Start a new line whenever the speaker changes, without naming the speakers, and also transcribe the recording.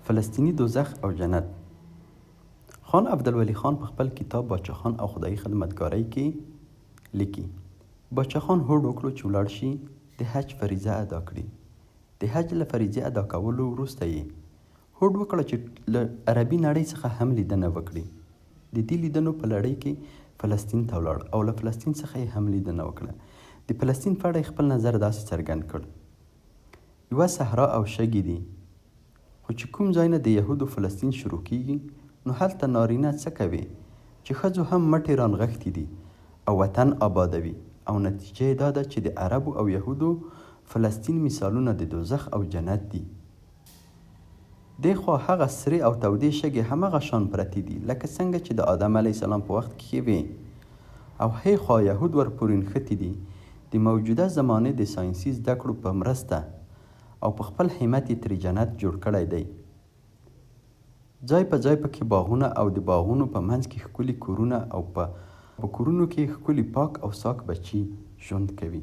فلسطینی دوزخ او جنت. خان عبدالولي خان په خپل کتاب باچا خان او خدایي خدمتګارۍ کې لیکي باچا خان هوډ وکړو چې ولاړ شي د حج فریضه ادا کړي. د حج له فریضې ادا کولو وروسته یې هوډ وکړه چې له عربي نړۍ څخه هم لیدنه وکړي. د دې لیدنو په لړۍ کې فلسطین ته ولاړ او له فلسطین څخه یې هم لیدنه وکړه. د فلسطین په اړه خپل نظر داسې څرګند کړ: یوه صحرا او شګې دي، خو چې کوم ځای نه د یهودو فلسطین شروع کیږي نو هلته نارینه څه کوي چې ښځو هم مټې رانغښتې دي او وطن آبادوي، او نتیجه یې دا ده چې د عربو او یهودو فلسطین مثالونه د دوزخ او جنت دي. دې خوا هغه سرې او تودې شګې همغه شان پرتې دي لکه څنګه چې د آدم علیه السلام په وخت کې وې، او هی خوا یهود ورپورې نښتي دي د موجوده زمانې د ساینسي زده کړو په مرسته، او په خپل همت یې ترې جنت جوړ کړی دی. ځای په ځای پکې باغونه او د باغونو په منځ کې ښکلي کورونه او په کورونو کې ښکلي پاک او ساک بچي ژوند کوي.